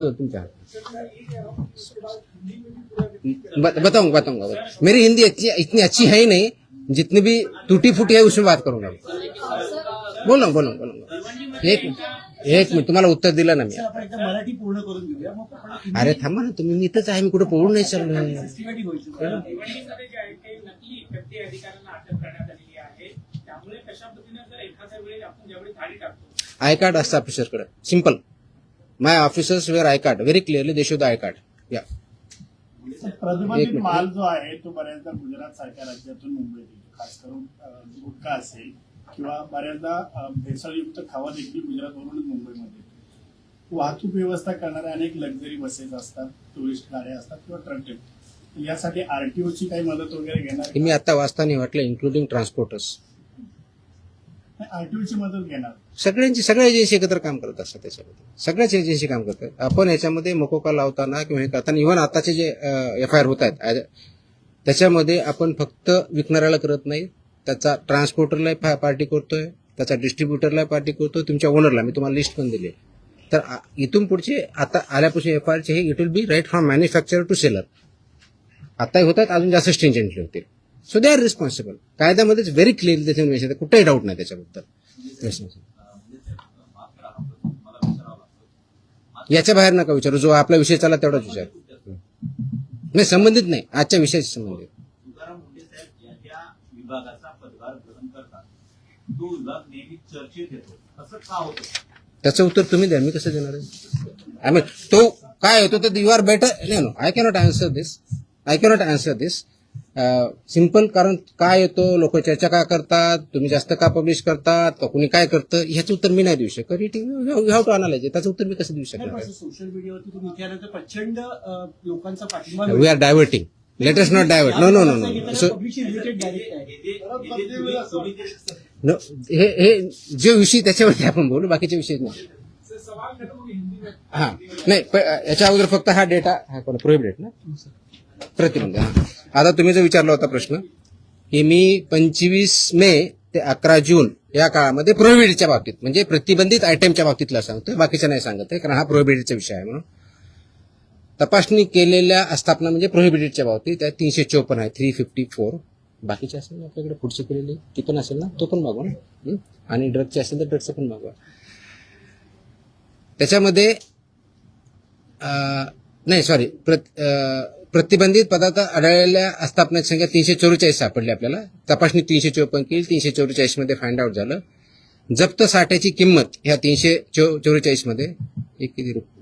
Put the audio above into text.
तुमच्या बताऊंगा। मेरी हिंदी इतनी अच्छी है ही नहीं, जितनी भी टूटी फूटी है उसमें बात करूंगा। बोलूंगा। एक मिनिट तुम्हाला उत्तर दिलं ना मी। मराठी पूर्ण करून घेऊया मग अरे थांबा ना तुम्ही, मी इथंच आहे, मी कुठे पळून नाही चाललोय। आय कार्ड असतं ऑफिसरकडे, simple. My officers wear I card, very clearly they show the I card. या प्रतिबंधित माल जो आहे तो बऱ्याचदा गुजरात सारख्या राज्यातून मुंबईत येतो, खास करून गुटखा असेल किंवा बऱ्याचदा भेसळयुक्त खावा देखील गुजरातवरूनच मुंबईमध्ये येतो। वाहतूक व्यवस्था करणाऱ्या अनेक लक्झरी बसेस असतात, टुरिस्ट गाड्या असतात किंवा ट्रक, यासाठी आरटीओची काही मदत वगैरे घेणार? मी आता वाचताना वाटलं इन्क्लुडिंग ट्रान्सपोर्टर्स, आरटीओची मदत घेणार? सगळ्या एजन्सी एकत्र काम करत असतात, त्याच्यामध्ये सगळ्याच एजन्सी काम करतात। आपण याच्यामध्ये मकोका लावताना किंवा हे करताना इव्हन आताचे जे FIR होत आहेत त्याच्यामध्ये आपण फक्त विकणाऱ्याला करत नाही, त्याचा ट्रान्सपोर्टरला पार्टी करतोय, त्याचा डिस्ट्रीब्युटरला पार्टी करतोय, तुमच्या ओनरला मी तुम्हाला लिस्ट पण दिली। तर इथून पुढचे आता आल्यापासून FIR हे it will be right from manufacturer to seller. आताही होत आहेत, अजून जास्त स्ट्रिंजंटली होतील। सो दे आर रिस्पॉन्सिबल, कायद्यामध्येच व्हेरी क्लिअरली त्याच्यामध्ये कुठेही डाऊट नाही त्याच्याबद्दल। याच्या बाहेर नका विचारू, जो आपला विषय चालला तेवढाच विचार नाही, संबंधित नाही, आजच्या विषयाशी संबंधित। त्याचं उत्तर तुम्ही द्या, मी कसं देणार आहे? तो काय होतो तर you are better, no I cannot answer this simple. कारण काय येतो, लोक चर्चा का करतात, तुम्ही जास्त का पब्लिश करतात, का कुणी काय करतं, ह्याचं उत्तर मी नाही देऊ शकत। यू हॅव टू अनालाइज, त्याचं उत्तर मी कसं देऊ शकणार? सोशल मीडियावरती तुम्ही इथे प्रचंड लोकांचा पाठिंबा, we are diverting, let us not divert. No हे जे विषय त्याच्यावरती आपण बोलू, बाकीचे विषय नाही। हा नाही, याच्या अगोदर फक्त हा डेटा हा प्रोहिबिटेड ना, प्रतिबंध। आता तुम्ही जो विचारला होता प्रश्न की मी 25 मे ते 11 जून या काळामध्ये प्रोहिबिटेडच्या बाबतीत, म्हणजे प्रतिबंधित आयटमच्या बाबतीतला सांगतोय, बाकीच्या नाही सांगत आहे, कारण हा प्रोहिबिटेडचा विषय आहे म्हणून। तपासणी केलेल्या आस्थापना म्हणजे प्रोहिबिटेडच्या बाबतीत त्या 354 आहे, 354। बाकीचे असेल ना आपल्याकडे पुढचे केलेले ती पण असेल ना, तो पण मागवा ना, आणि ड्रगचे असेल तर ड्रगचं पण मागवा। त्याच्यामध्ये नाही सॉरी, प्रतिबंधित पदार्थ आढळलेल्या आस्थापनाची संख्या 344 सापडली आपल्याला। तपासणी 354 केली, 344 मध्ये फाइंड आउट झालं। जप्त साठ्याची किंमत ह्या 344 मध्ये एक किती रुपये